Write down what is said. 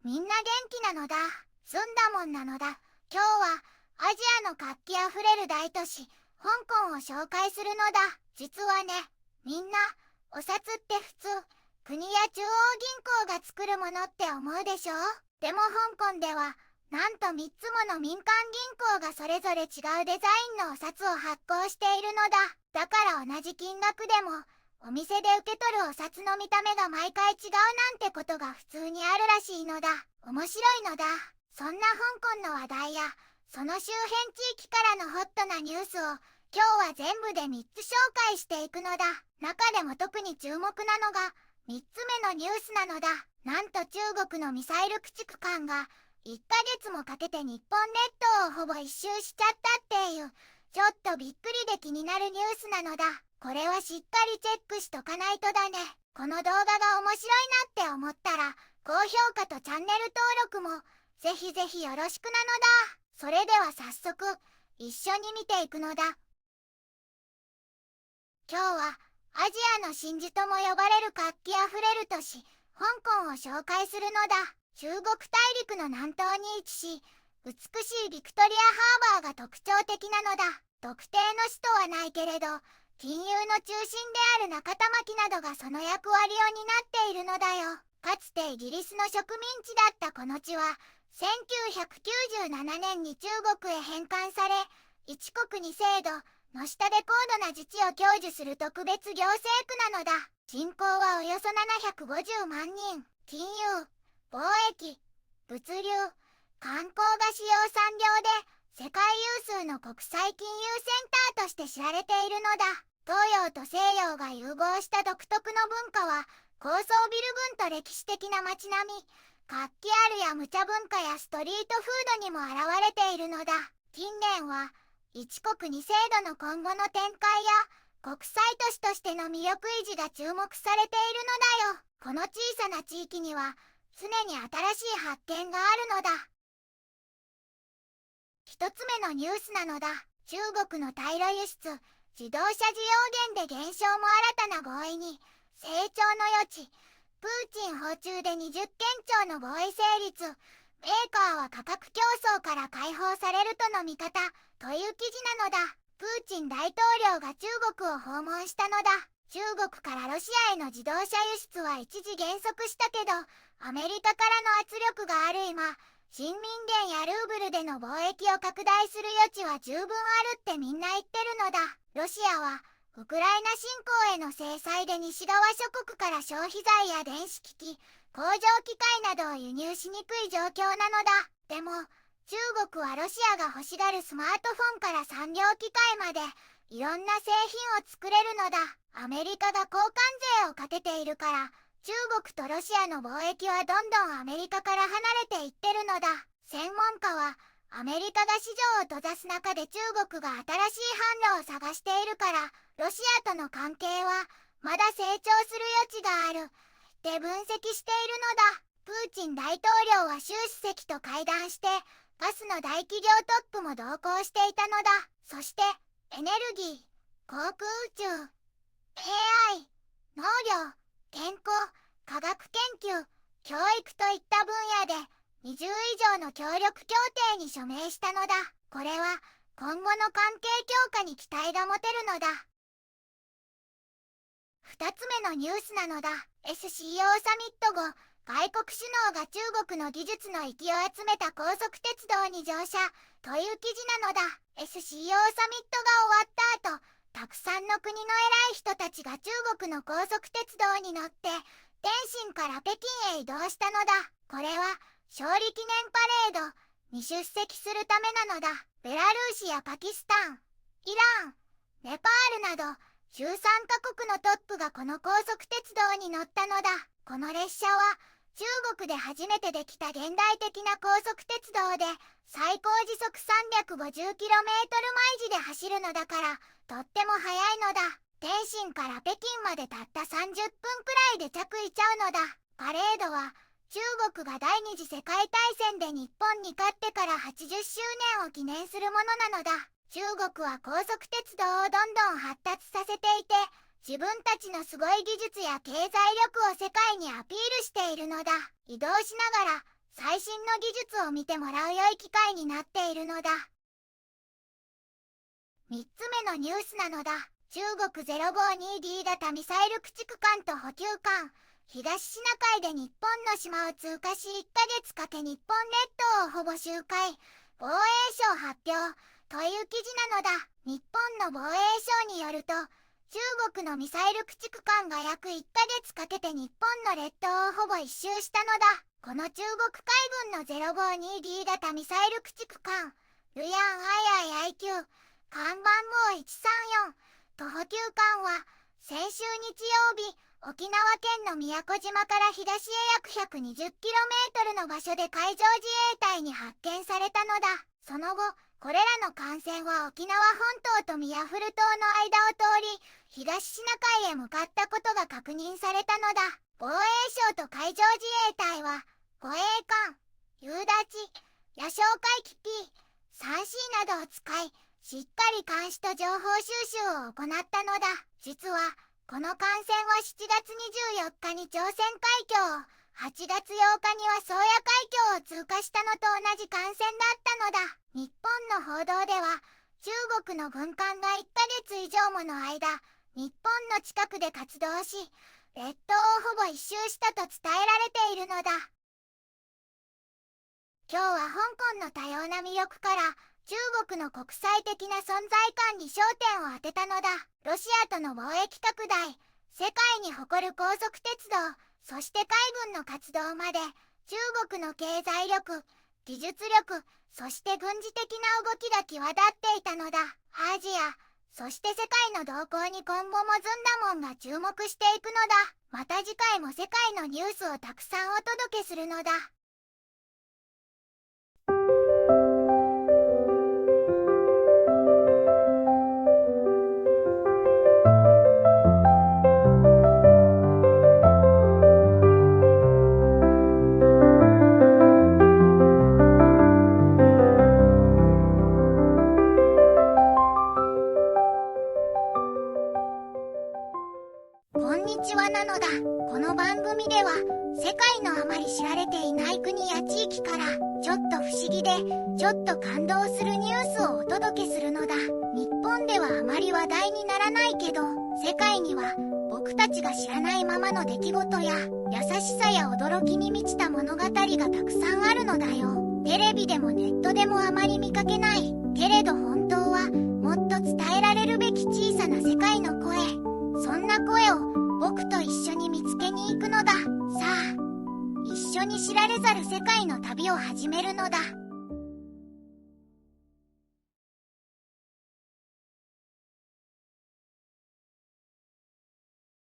みんな元気なのだ。澄んだもんなのだ。今日はアジアの活気あふれる大都市香港を紹介するのだ。実はね、みんなお札って普通国や中央銀行が作るものって思うでしょ。でも香港ではなんと3つもの民間銀行がそれぞれ違うデザインのお札を発行しているのだ。だから同じ金額でもお店で受け取るお札の見た目が毎回違うなんてことが普通にあるらしいのだ。面白いのだ。そんな香港の話題やその周辺地域からのホットなニュースを今日は全部で3つ紹介していくのだ。中でも特に注目なのが3つ目のニュースなのだ。なんと中国のミサイル駆逐艦が1ヶ月もかけて日本列島をほぼ一周しちゃったっていうちょっとびっくりで気になるニュースなのだ。これはしっかりチェックしとかないとだね。この動画が面白いなって思ったら高評価とチャンネル登録もぜひぜひよろしくなのだ。それでは早速一緒に見ていくのだ。今日はアジアの真珠とも呼ばれる活気あふれる都市香港を紹介するのだ。中国大陸の南東に位置し美しいビクトリアハーバーが特徴的なのだ。特定の首都はないけれど金融の中心である仲田巻などがその役割を担っているのだよ。かつてイギリスの植民地だったこの地は1997年に中国へ返還され一国二制度の下で高度な自治を享受する特別行政区なのだ。人口はおよそ750万人。金融、貿易、物流、観光が主要産業で世界有数の国際金融センターとして知られているのだ。東洋と西洋が融合した独特の文化は高層ビル群と歴史的な街並み、活気あるや無茶文化やストリートフードにも現れているのだ。近年は一国二制度の今後の展開や国際都市としての魅力維持が注目されているのだよ。この小さな地域には常に新しい発見があるのだ。一つ目のニュースなのだ。中国の対ロ輸出、自動車需要減で減少も新たな合意に成長の余地。プーチン訪中で20件超の合意成立。メーカーは価格競争から解放されるとの見方という記事なのだ。プーチン大統領が中国を訪問したのだ。中国からロシアへの自動車輸出は一時減速したけどアメリカからの圧力がある今、新民元やルーブルでの貿易を拡大する余地は十分あるってみんな言ってるのだ。ロシアはウクライナ侵攻への制裁で西側諸国から消費財や電子機器、工場機械などを輸入しにくい状況なのだ。でも中国はロシアが欲しがるスマートフォンから産業機械までいろんな製品を作れるのだ。アメリカが交換税をかけているから中国とロシアの貿易はどんどんアメリカから離れていってるのだ。専門家はアメリカが市場を閉ざす中で中国が新しい販路を探しているからロシアとの関係はまだ成長する余地があるって分析しているのだ。プーチン大統領は習主席と会談してガスの大企業トップも同行していたのだ。そしてエネルギー、航空宇宙、AI、農業、健康、科学研究、教育といった分野で20以上の協力協定に署名したのだ。これは今後の関係強化に期待が持てるのだ。2つ目のニュースなのだ。SCO サミット後、外国首脳が中国の技術の域を集めた高速鉄道に乗車という記事なのだ。SCO サミットが終わった後、たくさんの国の偉い人たちが中国の高速鉄道に乗って天津から北京へ移動したのだ。これは勝利記念パレードに出席するためなのだ。ベラルーシやパキスタン、イラン、ネパールなど13カ国のトップがこの高速鉄道に乗ったのだ。この列車は中国で初めてできた現代的な高速鉄道で最高時速 350km 毎時で走るのだからとっても速いのだ。天津から北京までたった30分くらいで着いちゃうのだ。パレードは中国が第二次世界大戦で日本に勝ってから80周年を記念するものなのだ。中国は高速鉄道をどんどん発達させていて自分たちのすごい技術や経済力を世界にアピールしているのだ。移動しながら最新の技術を見てもらう良い機会になっているのだ。3つ目のニュースなのだ。中国 052D 型ミサイル駆逐艦と補給艦、東シナ海で日本の島を通過し1ヶ月かけ日本列島をほぼ周回、防衛省発表という記事なのだ。日本の防衛省によると、中国のミサイル駆逐艦が約1ヶ月かけて日本の列島をほぼ一周したのだ。この中国海軍の 052D 型ミサイル駆逐艦、ルヤン II-IQ、艦番号134、と補給艦は、先週日曜日、沖縄県の宮古島から東へ約 120km の場所で海上自衛隊に発見されたのだ。その後、これらの艦船は沖縄本島と宮古島の間を通り、東シナ海へ向かったことが確認されたのだ。防衛省と海上自衛隊は、護衛艦、夕立、夜哨戒機 P3C などを使い、しっかり監視と情報収集を行ったのだ。実は、この艦船は7月24日に朝鮮海峡を、8月8日には宗谷海峡を通過したのと同じ艦船だったのだ。日本の報道では、中国の軍艦が1ヶ月以上もの間、日本の近くで活動し、列島をほぼ一周したと伝えられているのだ。今日は香港の多様な魅力から、中国の国際的な存在感に焦点を当てたのだ。ロシアとの貿易拡大、世界に誇る高速鉄道、そして海軍の活動まで、中国の経済力、技術力、そして軍事的な動きが際立っていたのだ。アジア、そして世界の動向に今後もずんだもんが注目していくのだ。また次回も世界のニュースをたくさんお届けするのだ。こんにちはなのだ。この番組では世界のあまり知られていない国や地域からちょっと不思議でちょっと感動するニュースをお届けするのだ。日本ではあまり話題にならないけど、世界には僕たちが知らないままの出来事や優しさや驚きに満ちた物語がたくさんあるのだよ。テレビでもネットでもあまり見かけないけれど本当はもっと伝えられるべき小さな世界の声、そんな声を僕と一緒に見つけに行くのだ。さあ、一緒に知られざる世界の旅を始めるのだ。